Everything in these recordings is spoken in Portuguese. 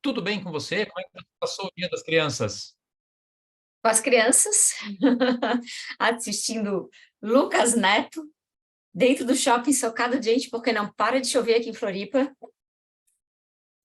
Tudo bem com você? Como é que você passou o Dia das Crianças? Com as crianças, assistindo Lucas Neto, dentro do shopping socado de gente, porque não para de chover aqui em Floripa.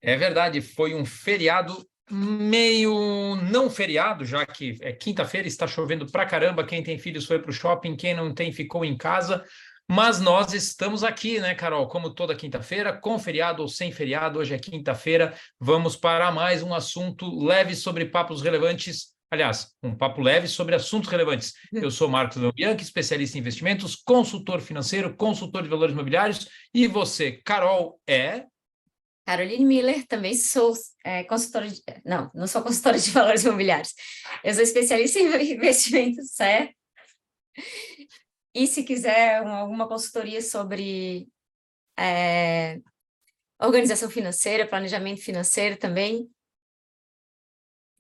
É verdade, foi um feriado meio não feriado, já que é quinta-feira, está chovendo pra caramba. Quem tem filhos foi para o shopping, quem não tem ficou em casa. Mas nós estamos aqui, né, Carol? Como toda quinta-feira, com feriado ou sem feriado, hoje é quinta-feira. Vamos para mais um assunto leve sobre papos relevantes. Aliás, um papo leve sobre assuntos relevantes. Eu sou Marcos Leão Bianchi, especialista em investimentos, consultor financeiro, consultor de valores imobiliários. E você, Carol, é? Caroline Miller, também sou consultora de... Não sou consultora de valores imobiliários. Eu sou especialista em investimentos, certo? E se quiser alguma consultoria sobre organização financeira, planejamento financeiro também,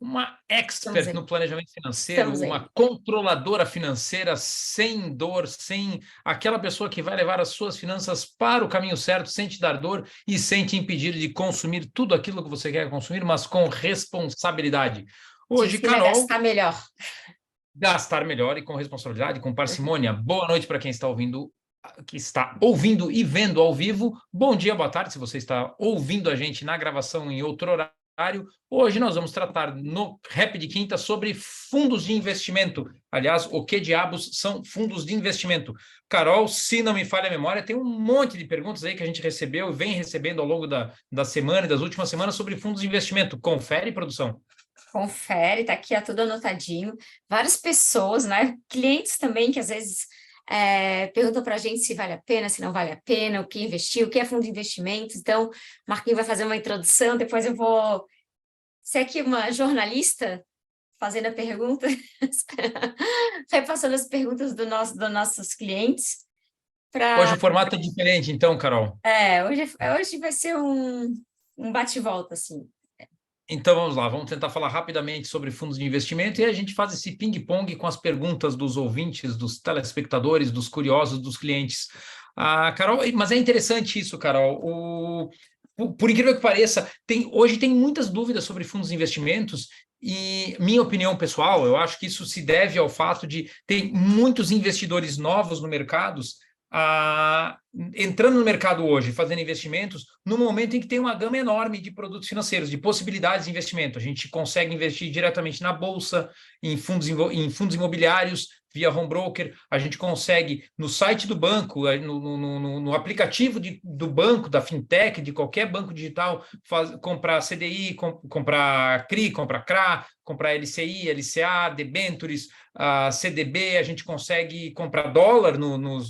Uma estamos expert aí. no planejamento financeiro, Estamos aí. uma controladora financeira sem dor, sem aquela pessoa que vai levar as suas finanças para o caminho certo, sem te dar dor e sem te impedir de consumir tudo aquilo que você quer consumir, mas com responsabilidade. Te Hoje, ensina a Carol, gastar melhor. gastar melhor e com responsabilidade, com parcimônia. Boa noite para quem está ouvindo, que está ouvindo e vendo ao vivo. Bom dia, boa tarde, se você está ouvindo a gente na gravação em outro horário. Hoje nós vamos tratar no Rap de Quinta sobre fundos de investimento. Aliás, o que diabos são fundos de investimento? Carol, se não me falha a memória, tem um monte de perguntas aí que a gente recebeu e vem recebendo ao longo da semana e das últimas semanas sobre fundos de investimento. Confere, produção. Confere, tá aqui, tudo anotadinho. Várias pessoas, né? Clientes também que às vezes perguntam para a gente se vale a pena, se não vale a pena, o que investir, o que é fundo de investimentos. Então, o Marquinhos vai fazer uma introdução, depois eu vou ser aqui uma jornalista fazendo a pergunta, repassando as perguntas dos nossos clientes. Hoje o formato é diferente, então, Carol. Hoje vai ser um bate-volta, assim. Então vamos lá, vamos tentar falar rapidamente sobre fundos de investimento e a gente faz esse ping-pong com as perguntas dos ouvintes, dos telespectadores, dos curiosos, dos clientes. Carol, mas é interessante isso, Carol. Por incrível que pareça, hoje tem muitas dúvidas sobre fundos de investimentos e minha opinião pessoal, eu acho que isso se deve ao fato de ter muitos investidores novos no mercado, entrando no mercado hoje, fazendo investimentos, no momento em que tem uma gama enorme de produtos financeiros, de possibilidades de investimento. A gente consegue investir diretamente na bolsa, em fundos imobiliários, via home broker, a gente consegue no site do banco, no aplicativo do banco, da fintech, de qualquer banco digital, comprar CDI, comprar CRI, comprar CRA, comprar LCI, LCA, debentures, CDB, a gente consegue comprar dólar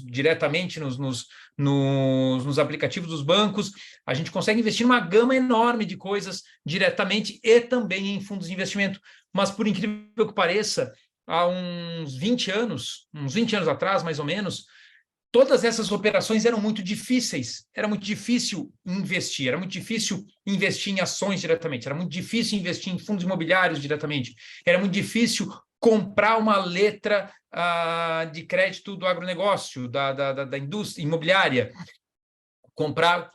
diretamente nos aplicativos dos bancos, a gente consegue investir numa gama enorme de coisas diretamente e também em fundos de investimento. Mas, por incrível que pareça, há uns 20 anos atrás, mais ou menos, todas essas operações eram muito difíceis. Era muito difícil investir, era muito difícil investir em ações diretamente, era muito difícil investir em fundos imobiliários diretamente, era muito difícil comprar uma letra de crédito do agronegócio, da indústria imobiliária. Comprar,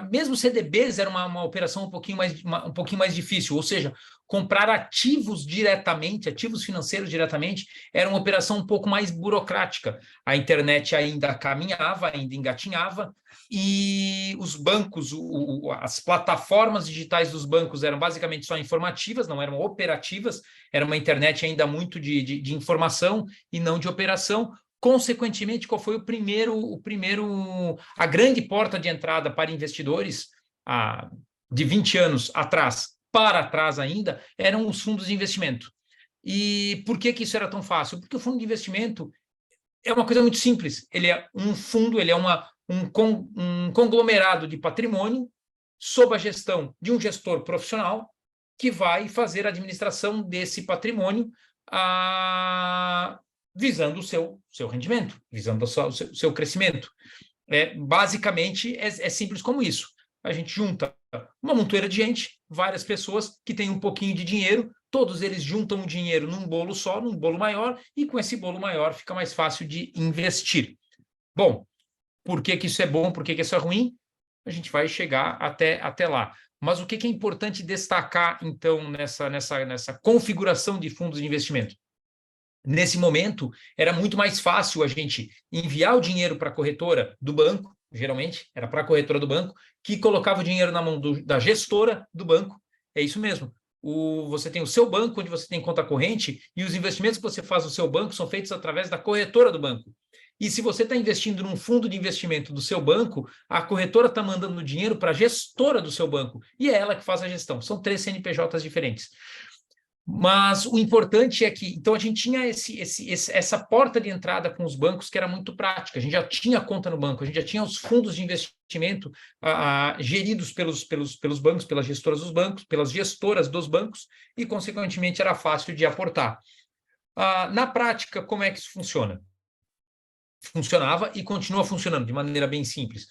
mesmo CDBs era uma operação um pouquinho mais difícil, ou seja, comprar ativos diretamente, ativos financeiros diretamente, era uma operação um pouco mais burocrática. A internet ainda caminhava, ainda engatinhava, e os bancos, as plataformas digitais dos bancos eram basicamente só informativas, não eram operativas, era uma internet ainda muito de informação e não de operação. Consequentemente, qual foi a grande porta de entrada para investidores de 20 anos atrás, para trás ainda, eram os fundos de investimento. E por que isso era tão fácil? Porque o fundo de investimento é uma coisa muito simples. Ele é um fundo, ele é um conglomerado de patrimônio sob a gestão de um gestor profissional que vai fazer a administração desse patrimônio visando o seu rendimento, visando o seu crescimento. Basicamente, é simples como isso. A gente junta uma montoeira de gente, várias pessoas que têm um pouquinho de dinheiro, todos eles juntam o dinheiro num bolo só, num bolo maior, e com esse bolo maior fica mais fácil de investir. Bom, por que isso é bom, por que isso é ruim? A gente vai chegar até lá. Mas o que é importante destacar, então, nessa configuração de fundos de investimento? Nesse momento, era muito mais fácil a gente enviar o dinheiro para a corretora do banco, geralmente, era para a corretora do banco, que colocava o dinheiro na mão da gestora do banco. É isso mesmo. Você tem o seu banco, onde você tem conta corrente, e os investimentos que você faz no seu banco são feitos através da corretora do banco. E se você está investindo num fundo de investimento do seu banco, a corretora está mandando dinheiro para a gestora do seu banco, e é ela que faz a gestão. São 3 CNPJs diferentes. Mas o importante é que, então, a gente tinha essa porta de entrada com os bancos que era muito prática. A gente já tinha conta no banco, a gente já tinha os fundos de investimento geridos pelos bancos, pelas gestoras dos bancos, pelas gestoras dos bancos, e, consequentemente, era fácil de aportar. Na prática, como é que isso funciona? Funcionava e continua funcionando de maneira bem simples.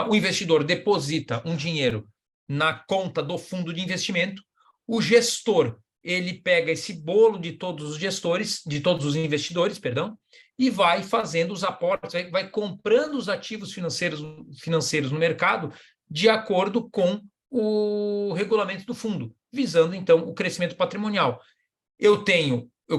O investidor deposita um dinheiro na conta do fundo de investimento, o gestor ele pega esse bolo de todos os gestores, de todos os investidores, perdão, e vai fazendo os aportes, vai comprando os ativos financeiros no mercado de acordo com o regulamento do fundo, visando, então, o crescimento patrimonial.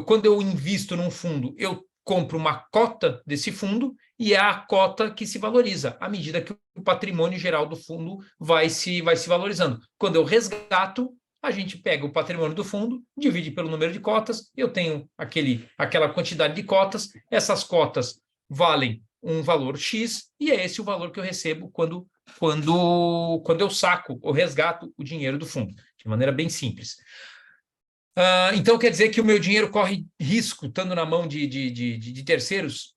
Quando eu invisto num fundo, eu compro uma cota desse fundo e é a cota que se valoriza, à medida que o patrimônio geral do fundo vai se valorizando. Quando eu resgato, a gente pega o patrimônio do fundo, divide pelo número de cotas, eu tenho aquela quantidade de cotas, essas cotas valem um valor X, e é esse o valor que eu recebo quando eu saco ou resgato o dinheiro do fundo, de maneira bem simples. Então, quer dizer que o meu dinheiro corre risco estando na mão de terceiros?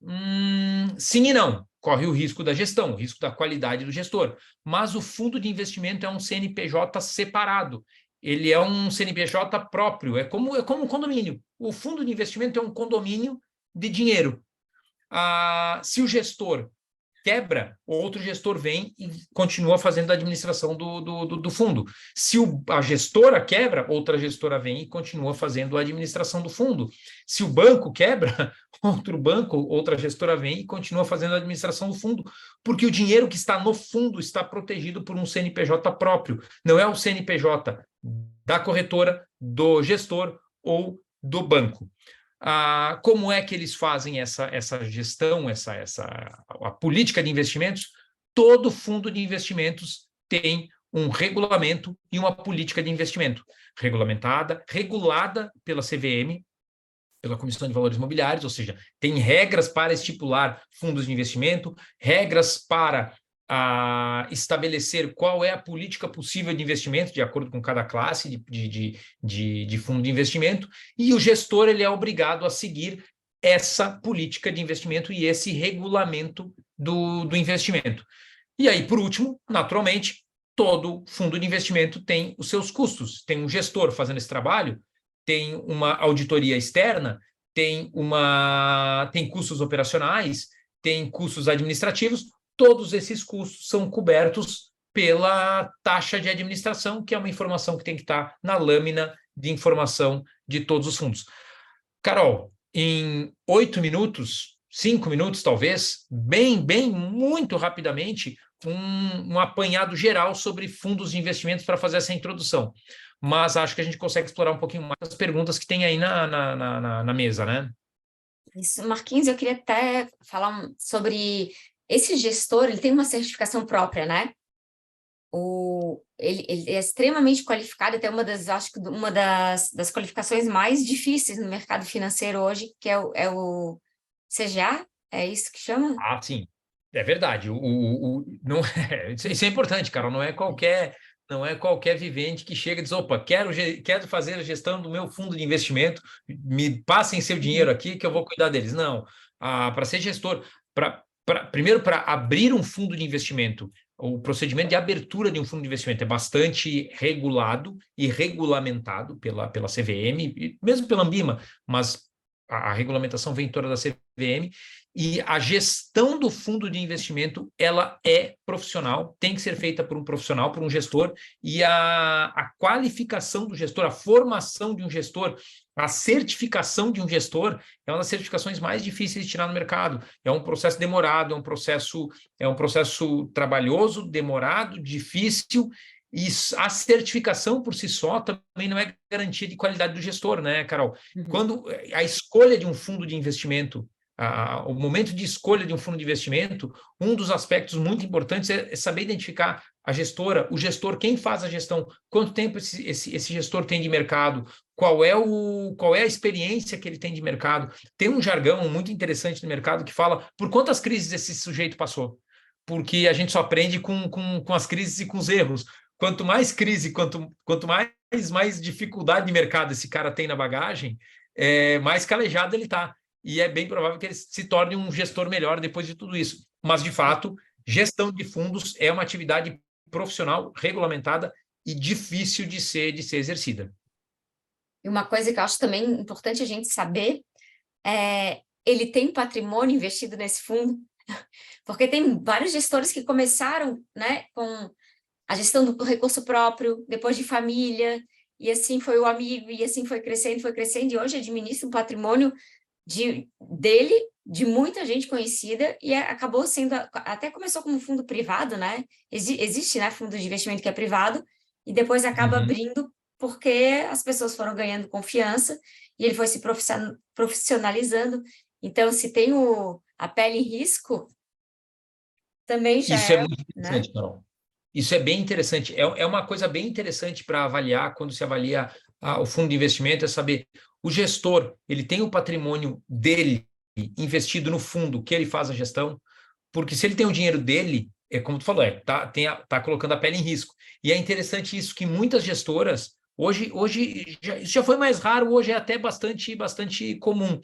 Sim e não. Corre o risco da gestão, o risco da qualidade do gestor. Mas o fundo de investimento é um CNPJ separado. Ele é um CNPJ próprio, é como um condomínio. O fundo de investimento é um condomínio de dinheiro. Se o gestor quebra, outro gestor vem e continua fazendo a administração do fundo. Se a gestora quebra, outra gestora vem e continua fazendo a administração do fundo. Se o banco quebra, outro banco, outra gestora vem e continua fazendo a administração do fundo, porque o dinheiro que está no fundo está protegido por um CNPJ próprio. Não é o CNPJ da corretora, do gestor ou do banco. Como é que eles fazem essa gestão, a política de investimentos? Todo fundo de investimentos tem um regulamento e uma política de investimento regulamentada, regulada pela CVM, pela Comissão de Valores Mobiliários, ou seja, tem regras para estipular fundos de investimento, regras para estabelecer qual é a política possível de investimento, de acordo com cada classe de fundo de investimento, e o gestor ele é obrigado a seguir essa política de investimento e esse regulamento do investimento. E aí, por último, naturalmente, todo fundo de investimento tem os seus custos. Tem um gestor fazendo esse trabalho, tem uma auditoria externa, tem custos operacionais, tem custos administrativos. Todos esses custos são cobertos pela taxa de administração, que é uma informação que tem que estar na lâmina de informação de todos os fundos. Carol, em 8 minutos, 5 minutos talvez, muito rapidamente, um apanhado geral sobre fundos de investimentos para fazer essa introdução. Mas acho que a gente consegue explorar um pouquinho mais as perguntas que tem aí na mesa, né? Isso, Marquinhos, eu queria até falar sobre esse gestor, ele tem uma certificação própria, né? Ele é extremamente qualificado, até acho que uma das qualificações mais difíceis no mercado financeiro hoje, que é o CGA, é isso que chama? Sim, é verdade. Não, isso é importante, cara. Não é qualquer vivente que chega e diz: opa, quero fazer a gestão do meu fundo de investimento, me passem seu dinheiro aqui que eu vou cuidar deles. Não. Para ser gestor, primeiro, para abrir um fundo de investimento, o procedimento de abertura de um fundo de investimento é bastante regulado e regulamentado pela CVM, e mesmo pela Anbima, mas a regulamentação vem toda da CVM, e a gestão do fundo de investimento, ela é profissional, tem que ser feita por um profissional, por um gestor, e a qualificação do gestor, a formação de um gestor, a certificação de um gestor é uma das certificações mais difíceis de tirar no mercado. É um processo demorado, é um processo trabalhoso, demorado, difícil, E a certificação por si só também não é garantia de qualidade do gestor, né, Carol? Quando a escolha de um fundo de investimento, o momento de escolha de um fundo de investimento, um dos aspectos muito importantes é saber identificar a gestora, o gestor, quem faz a gestão, quanto tempo esse gestor tem de mercado, qual é a experiência que ele tem de mercado. Tem um jargão muito interessante no mercado que fala por quantas crises esse sujeito passou. Porque a gente só aprende com as crises e com os erros. Quanto mais crise, quanto mais dificuldade de mercado esse cara tem na bagagem, mais calejado ele está. E é bem provável que ele se torne um gestor melhor depois de tudo isso. Mas, de fato, gestão de fundos é uma atividade profissional, regulamentada e difícil de ser exercida. E uma coisa que eu acho também importante a gente saber ele tem patrimônio investido nesse fundo? Porque tem vários gestores que começaram, né, com a gestão do recurso próprio, depois de família, e assim foi o amigo, e assim foi crescendo, e hoje administra um patrimônio dele, de muita gente conhecida, e acabou sendo, até começou como fundo privado, né? Existe, né, fundo de investimento que é privado, e depois acaba abrindo porque as pessoas foram ganhando confiança, e ele foi se profissionalizando. Então, se tem a pele em risco, também já Isso é é, muito né? interessante, Carol. Isso é bem interessante. É uma coisa bem interessante para avaliar quando se avalia o fundo de investimento, é saber o gestor, ele tem o patrimônio dele investido no fundo que ele faz a gestão, porque se ele tem o dinheiro dele, é como tu falou, tá colocando a pele em risco. E é interessante isso que muitas gestoras, hoje isso já foi mais raro, hoje é até bastante comum,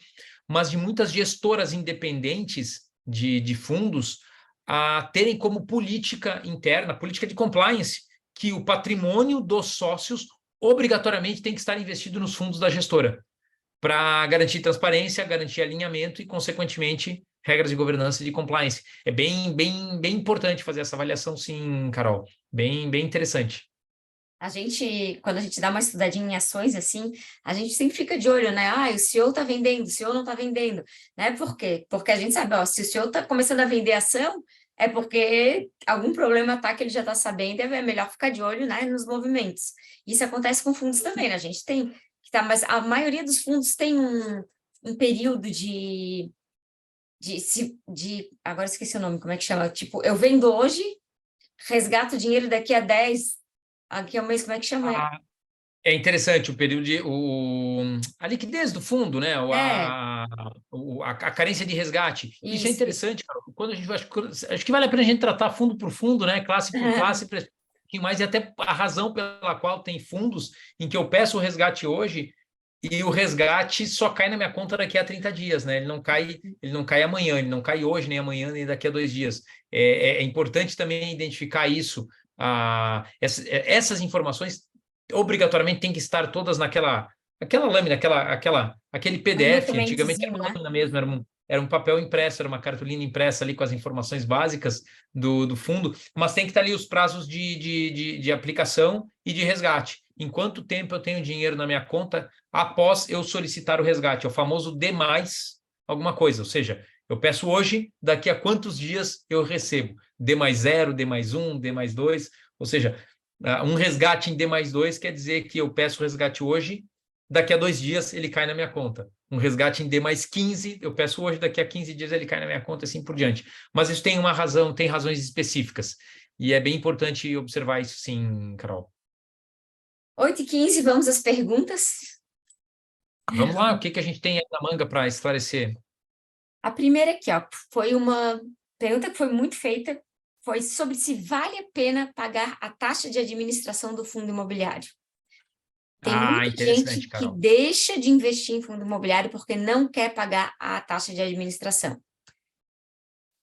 mas de muitas gestoras independentes de fundos a terem como política interna, política de compliance, que o patrimônio dos sócios obrigatoriamente tem que estar investido nos fundos da gestora, para garantir transparência, garantir alinhamento e, consequentemente, regras de governança e de compliance. É bem importante fazer essa avaliação, sim, Carol. Bem interessante. Quando a gente dá uma estudadinha em ações, assim, a gente sempre fica de olho, né? Ah, o CEO está vendendo, o CEO não está vendendo, né? Por quê? Porque a gente sabe, ó, se o CEO está começando a vender ação, é porque algum problema está que ele já está sabendo, é melhor ficar de olho, né, nos movimentos. Isso acontece com fundos também, né? A gente tem que tá, mas a maioria dos fundos tem um período agora esqueci o nome, como é que chama? Tipo, eu vendo hoje, resgato o dinheiro daqui a 10. Aqui é o mês, como é que chama? É interessante o período a liquidez do fundo, né? É, A carência de resgate. Isso é isso. interessante, Carol. Quando a gente acho que vale a pena a gente tratar fundo por fundo, né? Classe por classe, um pouquinho mais, e até a razão pela qual tem fundos em que eu peço o resgate hoje e o resgate só cai na minha conta daqui a 30 dias, né? Ele não cai amanhã, ele não cai hoje, nem amanhã, nem daqui a 2 dias. É importante também identificar isso. Essas informações obrigatoriamente tem que estar todas aquela lâmina, aquele Um PDF. Antigamente era documentozinho, uma né? lâmina mesmo, era um papel impresso, era uma cartolina impressa ali com as informações básicas do fundo, mas tem que estar ali os prazos de aplicação e de resgate. Em quanto tempo eu tenho dinheiro na minha conta após eu solicitar o resgate? É o famoso D mais alguma coisa, ou seja, eu peço hoje, daqui a quantos dias eu recebo? D mais 0, D mais 1, D mais 2, ou seja, um resgate em D mais 2 quer dizer que eu peço o resgate hoje, daqui a 2 dias ele cai na minha conta. Um resgate em D mais 15, eu peço hoje, daqui a 15 dias ele cai na minha conta, assim por diante. Mas isso tem uma razão, tem razões específicas. E é bem importante observar isso, sim, Carol. 8h15, vamos às perguntas. Vamos lá, o que a gente tem aí na manga para esclarecer? A primeira aqui, ó, foi uma pergunta que foi muito feita, foi sobre se vale a pena pagar a taxa de administração do fundo imobiliário. Tem muita gente Interessante, que Carol. deixa de investir em fundo imobiliário porque não quer pagar a taxa de administração.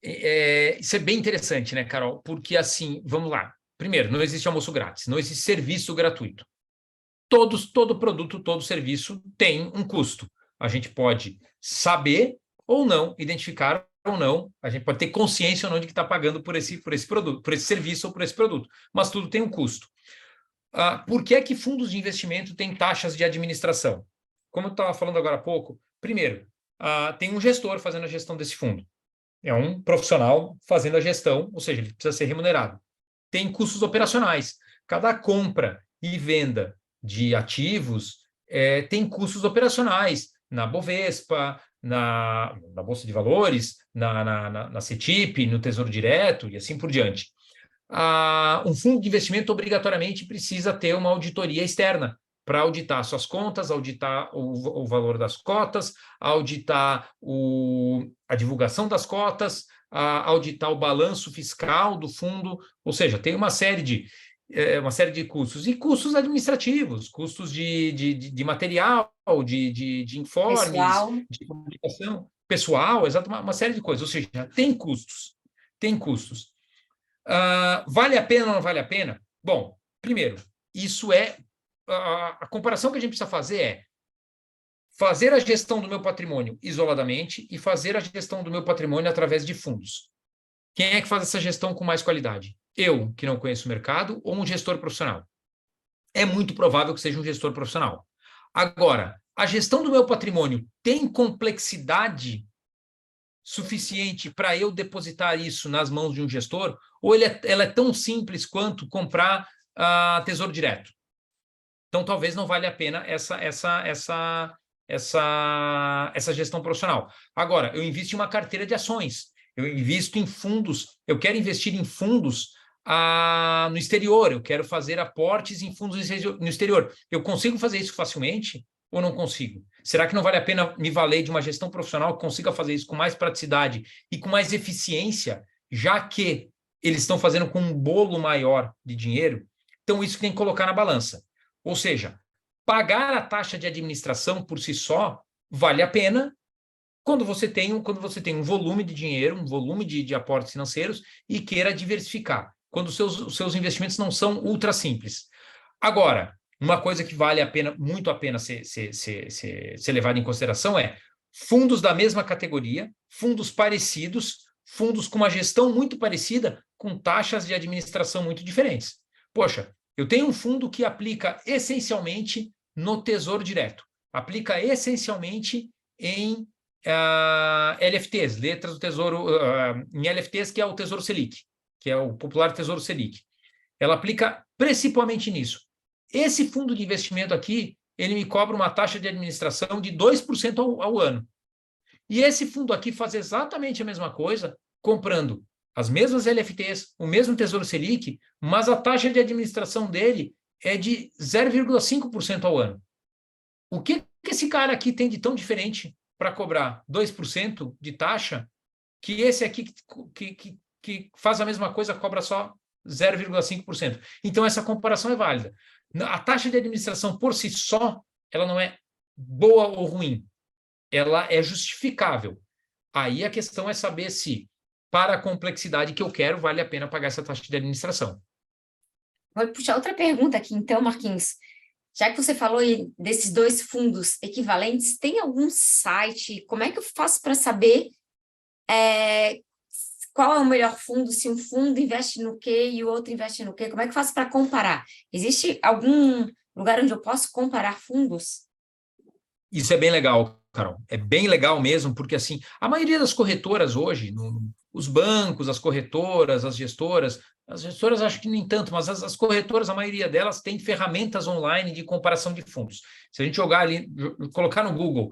Isso é bem interessante, né, Carol? Porque assim, vamos lá. Primeiro, não existe almoço grátis, não existe serviço gratuito. Todo produto, todo serviço tem um custo. A gente pode saber ou não, identificar ou não, a gente pode ter consciência ou não de que está pagando por esse produto, por esse serviço ou por esse produto, mas tudo tem um custo. Por que é que fundos de investimento têm taxas de administração? Como eu estava falando agora há pouco, primeiro, tem um gestor fazendo a gestão desse fundo. É um profissional fazendo a gestão, ou seja, ele precisa ser remunerado. Tem custos operacionais. Cada compra e venda de ativos tem custos operacionais na Bovespa, na Bolsa de Valores, na CETIP, no Tesouro Direto e assim por diante. Um fundo de investimento obrigatoriamente precisa ter uma auditoria externa para auditar suas contas, auditar o valor das cotas, auditar a divulgação das cotas, auditar o balanço fiscal do fundo, ou seja, tem uma série de custos, e custos administrativos, custos de material, de informes, Pessoal, de comunicação pessoal, exato, uma série de coisas, ou seja, tem custos, tem custos. Vale a pena ou não vale a pena? Bom, primeiro, isso a comparação que a gente precisa fazer é fazer a gestão do meu patrimônio isoladamente e fazer a gestão do meu patrimônio através de fundos. Quem é que faz essa gestão com mais qualidade? Eu, que não conheço o mercado, ou um gestor profissional? É muito provável que seja um gestor profissional. Agora, a gestão do meu patrimônio tem complexidade suficiente para eu depositar isso nas mãos de um gestor? Ou ela é tão simples quanto comprar Tesouro Direto? Então, talvez não valha a pena essa gestão profissional. Agora, eu invisto em uma carteira de ações, eu invisto em fundos, eu quero investir em fundos no exterior, eu quero fazer aportes em fundos no exterior. Eu consigo fazer isso facilmente ou não consigo? Será que não vale a pena me valer de uma gestão profissional que consiga fazer isso com mais praticidade e com mais eficiência, já que eles estão fazendo com um bolo maior de dinheiro? Então, isso tem que colocar na balança. Ou seja, pagar a taxa de administração por si só vale a pena quando você tem um volume de dinheiro, um volume de aportes financeiros e queira diversificar, quando os seus investimentos não são ultra simples. Agora, uma coisa que vale a pena, muito a pena ser levada em consideração é fundos da mesma categoria, fundos parecidos, fundos com uma gestão muito parecida, com taxas de administração muito diferentes. Poxa, eu tenho um fundo que aplica essencialmente no Tesouro Direto, aplica essencialmente em LFTs, letras do Tesouro, em LFTs, que é o Tesouro Selic, que é o popular Tesouro Selic. Ela aplica principalmente nisso. Esse fundo de investimento aqui, ele me cobra uma taxa de administração de 2% ao ano. E esse fundo aqui faz exatamente a mesma coisa, comprando as mesmas LFTs, o mesmo Tesouro Selic, mas a taxa de administração dele é de 0,5% ao ano. O que esse cara aqui tem de tão diferente para cobrar 2% de taxa, que esse aqui que faz a mesma coisa cobra só 0,5%? Então, essa comparação é válida. A taxa de administração por si só, ela não é boa ou ruim. Ela é justificável. Aí a questão é saber se, para a complexidade que eu quero, vale a pena pagar essa taxa de administração. vou puxar outra pergunta aqui, então, Marquinhos. Já que você falou desses dois fundos equivalentes, tem algum site? Como é que eu faço para saber qual é o melhor fundo, se um fundo investe no quê e o outro investe no quê? Como é que eu faço para comparar? Existe algum lugar onde eu posso comparar fundos? Isso é bem legal, Carol. É bem legal mesmo, porque assim, a maioria das corretoras hoje, os bancos, as corretoras, as gestoras acho que nem tanto, mas as corretoras, a maioria delas tem ferramentas online de comparação de fundos. Se a gente jogar ali, colocar no Google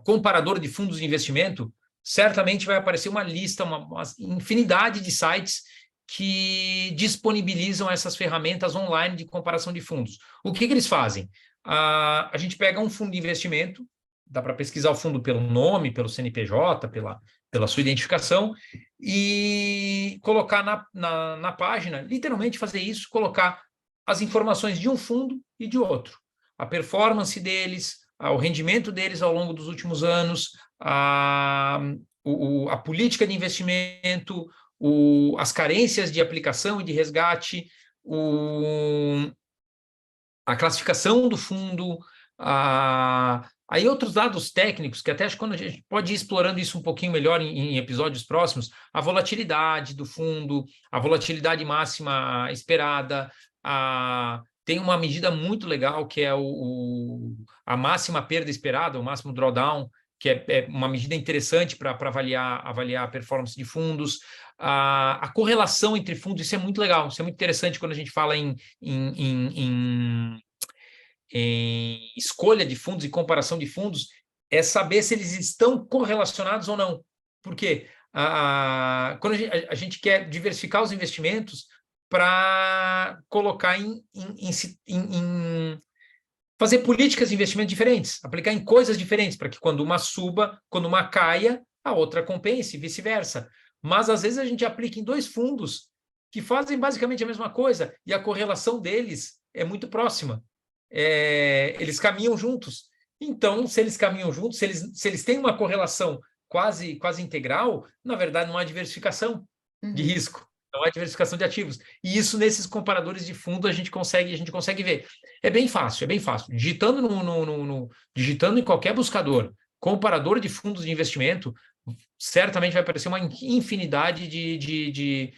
comparador de fundos de investimento, certamente vai aparecer uma lista, uma infinidade de sites que disponibilizam essas ferramentas online de comparação de fundos. O que eles fazem? A gente pega um fundo de investimento, dá para pesquisar o fundo pelo nome, pelo CNPJ, pela sua identificação, e colocar na página, literalmente fazer isso, colocar as informações de um fundo e de outro. A performance deles, o rendimento deles ao longo dos últimos anos, a política de investimento, as carências de aplicação e de resgate, a classificação do fundo, aí outros dados técnicos, que até acho que quando a gente pode ir explorando isso um pouquinho melhor em episódios próximos, a volatilidade do fundo, a volatilidade máxima esperada, tem uma medida muito legal que é a máxima perda esperada, o máximo drawdown, que é uma medida interessante para avaliar a performance de fundos. A correlação entre fundos, isso é muito legal, isso é muito interessante quando a gente fala em escolha de fundos e comparação de fundos, é saber se eles estão correlacionados ou não. Por quê? Quando a gente quer diversificar os investimentos para colocar fazer políticas de investimento diferentes, aplicar em coisas diferentes, para que quando uma suba, quando uma caia, a outra compense, e vice-versa. Mas às vezes a gente aplica em 2 fundos que fazem basicamente a mesma coisa, e a correlação deles é muito próxima. Eles caminham juntos. Então, se eles caminham juntos, se eles têm uma correlação quase integral, na verdade não há diversificação de risco, não há diversificação de ativos. E isso nesses comparadores de fundo a gente consegue ver. É bem fácil, é bem fácil. Digitando em qualquer buscador, comparador de fundos de investimento, certamente vai aparecer uma infinidade de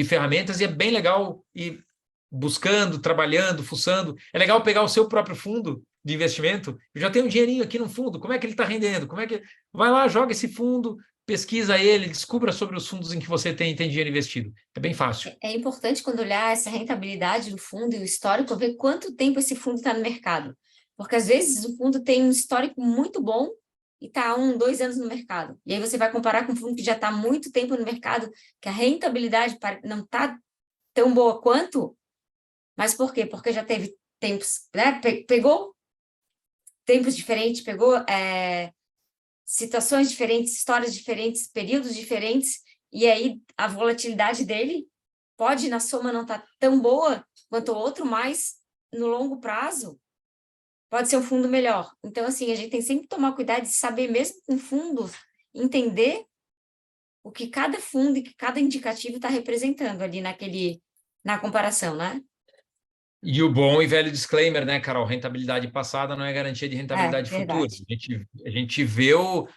ferramentas, e é bem legal ir buscando, trabalhando, fuçando. É legal pegar o seu próprio fundo de investimento. Eu já tenho um dinheirinho aqui no fundo, como é que ele está rendendo? Como é que vai lá, joga esse fundo, pesquisa ele, descubra sobre os fundos em que você tem dinheiro investido. É bem fácil. É importante, quando olhar essa rentabilidade do fundo e o histórico, ver quanto tempo esse fundo está no mercado. Porque às vezes o fundo tem um histórico muito bom e está há 1, 2 anos no mercado. E aí você vai comparar com um fundo que já está há muito tempo no mercado, que a rentabilidade não está tão boa quanto. Mas por quê? Porque já teve tempos, né? Pegou tempos diferentes, pegou situações diferentes, histórias diferentes, períodos diferentes, e aí a volatilidade dele pode, na soma, não estar tão boa quanto o outro, mas no longo prazo pode ser um fundo melhor. Então, assim, a gente tem sempre que tomar cuidado de saber, mesmo com fundos, entender o que cada fundo e que cada indicativo está representando ali na comparação, né? E o bom e velho disclaimer, né, Carol? Rentabilidade passada não é garantia de rentabilidade futura. Verdade.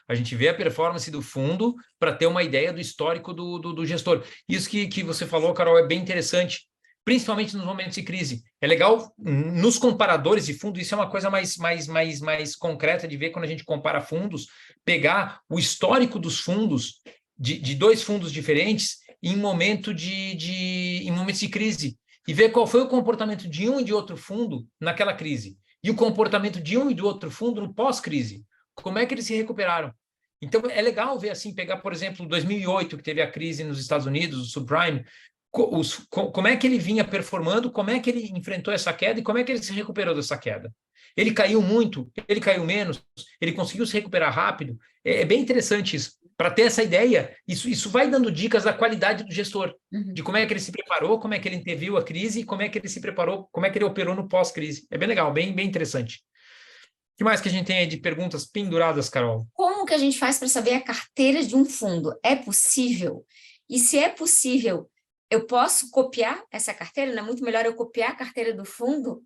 A gente vê a performance do fundo para ter uma ideia do histórico do gestor. Isso que você falou, Carol, é bem interessante, principalmente nos momentos de crise. É legal, nos comparadores de fundo, isso é uma coisa mais concreta de ver quando a gente compara fundos, pegar o histórico dos fundos, de 2 fundos diferentes, em momentos de crise, e ver qual foi o comportamento de um e de outro fundo naquela crise, e o comportamento de um e do outro fundo no pós-crise. Como é que eles se recuperaram? Então, é legal ver assim, pegar, por exemplo, 2008, que teve a crise nos Estados Unidos, o subprime, como é que ele vinha performando, como é que ele enfrentou essa queda e como é que ele se recuperou dessa queda. Ele caiu muito, ele caiu menos, ele conseguiu se recuperar rápido. É bem interessante isso. Para ter essa ideia, isso vai dando dicas da qualidade do gestor, de como é que ele se preparou, como é que ele anteviu a crise, e como é que ele se preparou, como é que ele operou no pós-crise. É bem legal, bem interessante. O que mais que a gente tem aí de perguntas penduradas, Carol? Como que a gente faz para saber a carteira de um fundo? É possível? E se é possível, eu posso copiar essa carteira? Não é muito melhor eu copiar a carteira do fundo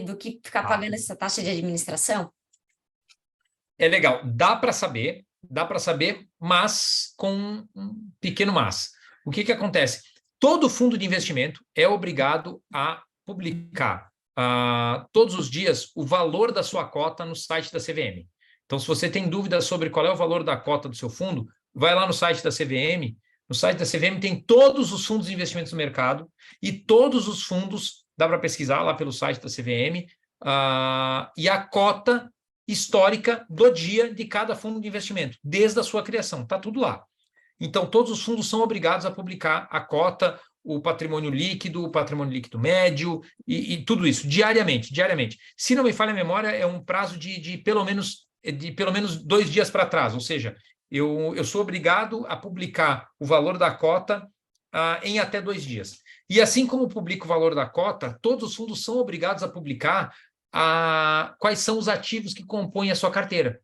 do que ficar pagando essa taxa de administração? É legal, dá para saber, mas com um pequeno mas. O que acontece? Todo fundo de investimento é obrigado a publicar todos os dias o valor da sua cota no site da CVM. Então, se você tem dúvidas sobre qual é o valor da cota do seu fundo, vai lá no site da CVM. No site da CVM tem todos os fundos de investimentos no mercado, e todos os fundos, dá para pesquisar lá pelo site da CVM, e a cota histórica do dia de cada fundo de investimento, desde a sua criação. Está tudo lá. Então, todos os fundos são obrigados a publicar a cota, o patrimônio líquido médio e tudo isso, diariamente. Se não me falha a memória, é um prazo de pelo menos 2 dias para trás, ou seja, eu sou obrigado a publicar o valor da cota em até 2 dias. E assim como publico o valor da cota, todos os fundos são obrigados a publicar quais são os ativos que compõem a sua carteira,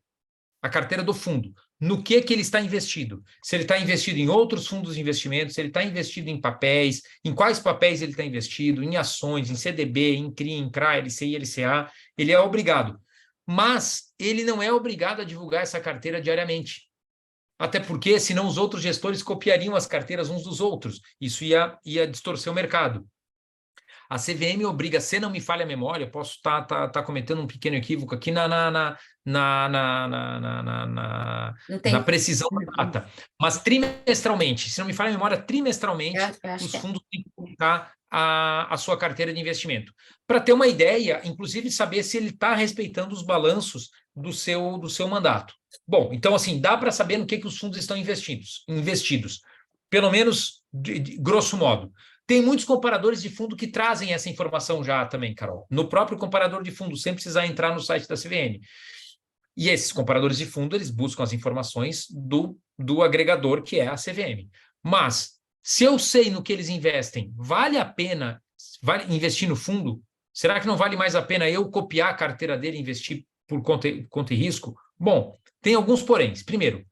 a carteira do fundo. No que ele está investido? Se ele está investido em outros fundos de investimento, se ele está investido em papéis, em quais papéis ele está investido, em ações, em CDB, em CRI, em CRA, LCI, LCA, ele é obrigado. Mas ele não é obrigado a divulgar essa carteira diariamente. Até porque, senão, os outros gestores copiariam as carteiras uns dos outros. Isso ia distorcer o mercado. A CVM obriga, se não me falha a memória, posso estar cometendo um pequeno equívoco aqui Não na tem. precisão da data, mas trimestralmente, se não me falha a memória, trimestralmente, Eu acho os que é. fundos têm que publicar a sua carteira de investimento. Para ter uma ideia, inclusive saber se ele está respeitando os balanços do seu mandato. Bom, então, assim, dá para saber no que os fundos estão investidos. Pelo menos, grosso modo. Tem muitos comparadores de fundo que trazem essa informação já também, Carol. No próprio comparador de fundo, sem precisar entrar no site da CVM. E esses comparadores de fundo, eles buscam as informações do agregador, que é a CVM. Mas, se eu sei no que eles investem, vale a pena investir no fundo? Será que não vale mais a pena eu copiar a carteira dele e investir por conta e risco? Bom, tem alguns poréns. Primeiro,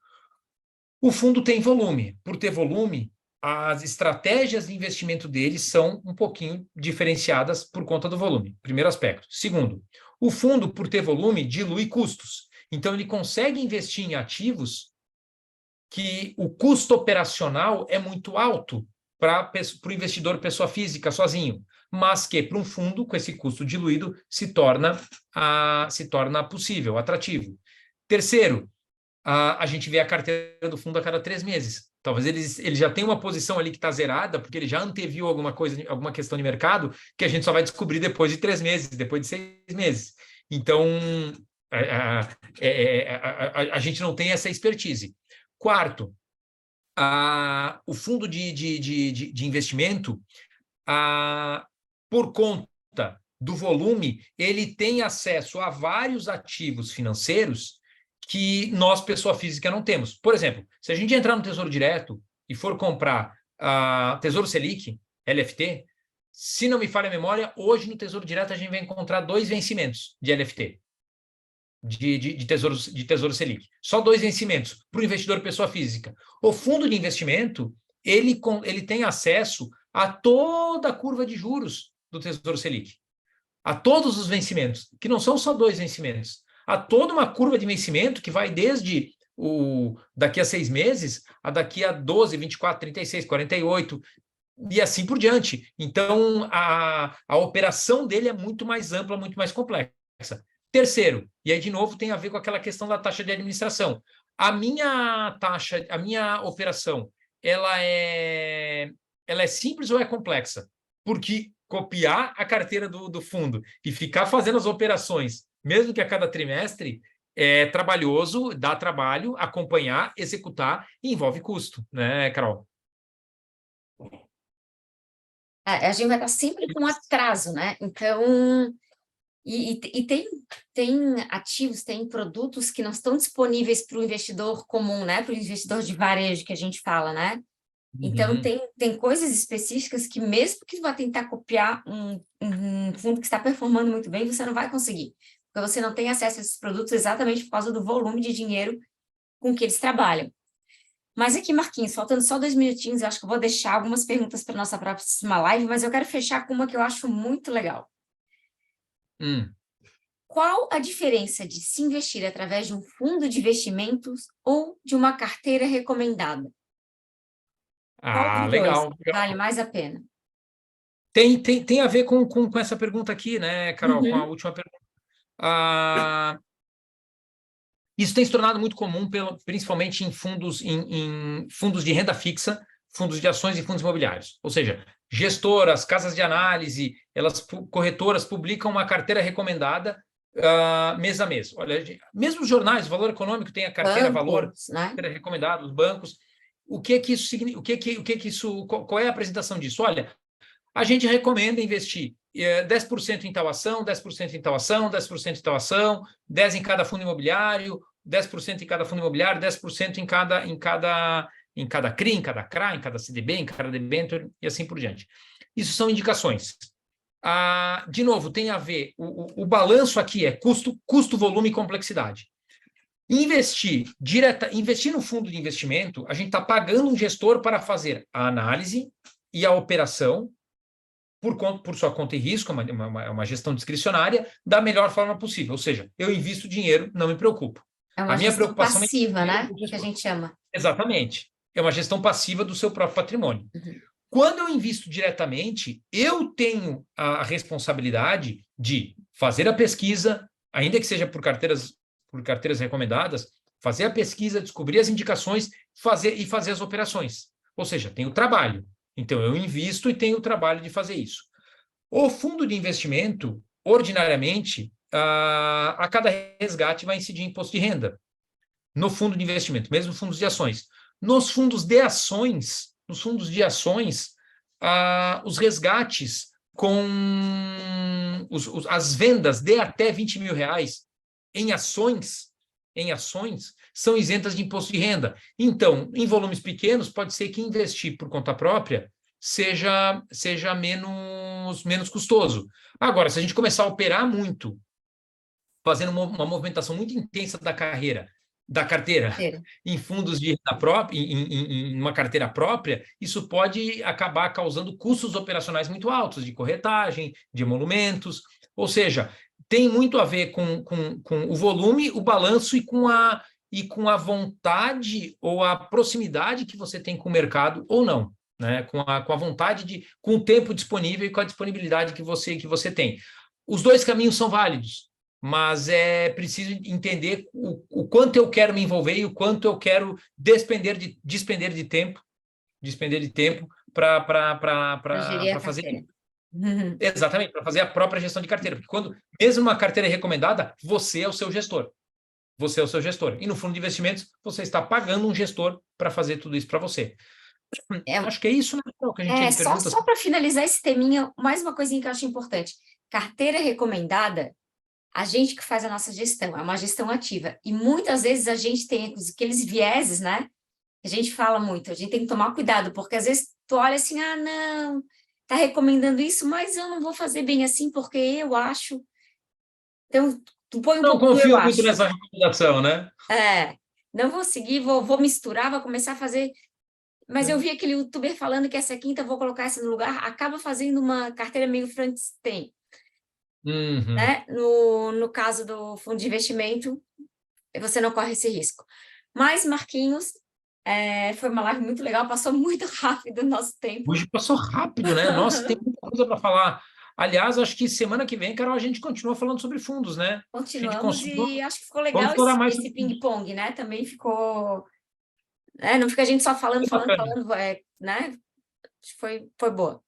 o fundo tem volume. Por ter volume, as estratégias de investimento deles são um pouquinho diferenciadas por conta do volume. Primeiro aspecto. Segundo, o fundo, por ter volume, dilui custos. Então, ele consegue investir em ativos que o custo operacional é muito alto para o investidor pessoa física sozinho, mas que para um fundo, com esse custo diluído, se torna possível, atrativo. Terceiro, a gente vê a carteira do fundo a cada 3 meses. Talvez ele já tenha uma posição ali que está zerada, porque ele já anteviu alguma coisa, alguma questão de mercado, que a gente só vai descobrir depois de 3 meses, depois de 6 meses. Então, a gente não tem essa expertise. Quarto, o fundo de investimento, por conta do volume, ele tem acesso a vários ativos financeiros que nós, pessoa física, não temos. Por exemplo, se a gente entrar no Tesouro Direto e for comprar Tesouro Selic, LFT, se não me falha a memória, hoje no Tesouro Direto a gente vai encontrar 2 vencimentos de LFT, de tesouro Selic. Só 2 vencimentos para o investidor pessoa física. O fundo de investimento, ele tem acesso a toda a curva de juros do Tesouro Selic, a todos os vencimentos, que não são só 2 vencimentos, a toda uma curva de vencimento que vai desde daqui a 6 meses a daqui a 12, 24, 36, 48 e assim por diante. Então, a operação dele é muito mais ampla, muito mais complexa. Terceiro, e aí de novo tem a ver com aquela questão da taxa de administração. A minha operação, ela é simples ou é complexa? Porque copiar a carteira do fundo e ficar fazendo as operações, mesmo que a cada trimestre, é trabalhoso, dá trabalho, acompanhar, executar e envolve custo, né, Carol? A gente vai estar sempre com atraso, né? Então, tem ativos, tem produtos que não estão disponíveis para o investidor comum, né? Para o investidor de varejo que a gente fala, né? Então, Uhum. tem coisas específicas que, mesmo que vá tentar copiar um fundo que está performando muito bem, você não vai conseguir, porque você não tem acesso a esses produtos exatamente por causa do volume de dinheiro com que eles trabalham. Mas aqui, Marquinhos, faltando só 2 minutinhos, eu acho que eu vou deixar algumas perguntas para a nossa próxima live, mas eu quero fechar com uma que eu acho muito legal. Qual a diferença de se investir através de um fundo de investimentos ou de uma carteira recomendada? Qual dos dois Legal. vale mais a pena? Tem a ver com essa pergunta aqui, né, Carol, com a Uhum. última pergunta. Isso tem se tornado muito comum, principalmente em fundos de renda fixa, fundos de ações e fundos imobiliários. Ou seja, gestoras, casas de análise, corretoras publicam uma carteira recomendada mês a mês. Olha, mesmo os jornais, o Valor Econômico tem a carteira Valor, Bancos, né? carteira recomendada, os bancos. O que que isso significa? Qual é a apresentação disso? Olha, a gente recomenda investir 10% em tal ação, 10% em tal ação, 10% em tal ação, 10% em cada fundo imobiliário, 10% em cada fundo imobiliário, 10% em cada CRI, em cada CRA, em cada CDB, em cada debênture e assim por diante. Isso são indicações. De novo, tem a ver, o balanço aqui é custo, volume e complexidade. Investir no fundo de investimento, a gente está pagando um gestor para fazer a análise e a operação por sua conta e risco, uma gestão discricionária, da melhor forma possível. Ou seja, eu invisto dinheiro, não me preocupo. É uma A minha gestão preocupação é passiva, dinheiro né? do Que a gestor. gente chama. Exatamente. É uma gestão passiva do seu próprio patrimônio. Uhum. Quando eu invisto diretamente, eu tenho a responsabilidade de fazer a pesquisa, ainda que seja por carteiras recomendadas, fazer a pesquisa, descobrir as indicações, fazer as operações. Ou seja, tem o trabalho. Então, eu invisto e tenho o trabalho de fazer isso. O fundo de investimento, ordinariamente, a cada resgate vai incidir imposto de renda. No fundo de investimento, mesmo fundos de ações. Nos fundos de ações, os resgates com as vendas de até 20 mil reais em ações, são isentas de imposto de renda. Então, em volumes pequenos, pode ser que investir por conta própria seja menos custoso. Agora, se a gente começar a operar muito, fazendo uma movimentação muito intensa da carteira, em fundos de renda própria, em uma carteira própria, isso pode acabar causando custos operacionais muito altos, de corretagem, de emolumentos, ou seja, tem muito a ver com o volume, o balanço e com a vontade ou a proximidade que você tem com o mercado ou não, né? Com a vontade com o tempo disponível e com a disponibilidade que você tem. Os dois caminhos são válidos, mas é preciso entender o quanto eu quero me envolver e o quanto eu quero despender de tempo para fazer. Exatamente, para fazer a própria gestão de carteira. Porque mesmo uma carteira é recomendada, você é o seu gestor. Você é o seu gestor. E no fundo de investimentos, você está pagando um gestor para fazer tudo isso para você. Acho que é isso, né, que a gente pergunta. Só para finalizar esse teminha, mais uma coisinha que eu acho importante. Carteira recomendada, a gente que faz a nossa gestão, é uma gestão ativa. E muitas vezes a gente tem aqueles vieses, né? A gente fala muito, a gente tem que tomar cuidado, porque às vezes tu olha assim, não, tá recomendando isso, mas eu não vou fazer bem assim, porque eu acho. Então, tu põe um pouco do eu acho. Não confio muito nessa recomendação, né? Não vou seguir, vou misturar, vou começar a fazer. Mas eu vi aquele youtuber falando que essa quinta eu vou colocar essa no lugar, acaba fazendo uma carteira meio Frankenstein. Né? No caso do fundo de investimento, você não corre esse risco. Mas, Marquinhos, foi uma live muito legal, passou muito rápido o nosso tempo. Hoje passou rápido, né? Nossa, tem muita coisa para falar. Aliás, acho que semana que vem, Carol, a gente continua falando sobre fundos, né? Continuamos e acho que ficou legal esse ping-pong, né? Também ficou... não fica a gente só falando, né? Foi boa.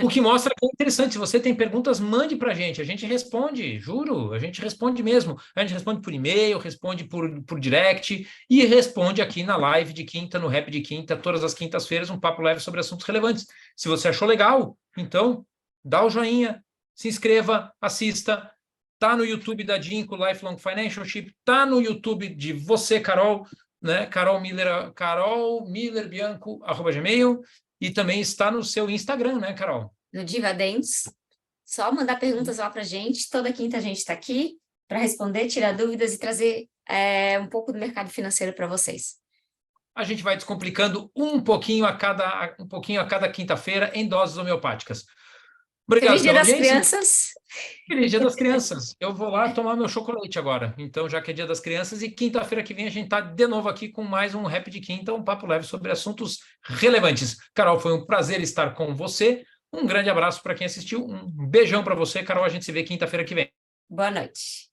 O que mostra que é interessante. Se você tem perguntas, mande para a gente responde, juro, a gente responde mesmo. A gente responde por e-mail, responde por direct e responde aqui na live de quinta, no Rap de Quinta, todas as quintas-feiras, um papo leve sobre assuntos relevantes. Se você achou legal, então dá o joinha, se inscreva, assista. Tá no YouTube da Dinco, Lifelong Financialship, tá no YouTube de você, Carol, né? Carol Miller Bianco, @gmail. E também está no seu Instagram, né, Carol? No Dividends. Só mandar perguntas lá para a gente. Toda quinta a gente está aqui para responder, tirar dúvidas e trazer um pouco do mercado financeiro para vocês. A gente vai descomplicando um pouquinho a cada quinta-feira em doses homeopáticas. Obrigado. Feliz Dia das Crianças. Feliz Dia das Crianças. Eu vou lá tomar meu chocolate agora. Então, já que é Dia das Crianças, e quinta-feira que vem a gente está de novo aqui com mais um Rap de Quinta, um papo leve sobre assuntos relevantes. Carol, foi um prazer estar com você. Um grande abraço para quem assistiu. Um beijão para você, Carol. A gente se vê quinta-feira que vem. Boa noite.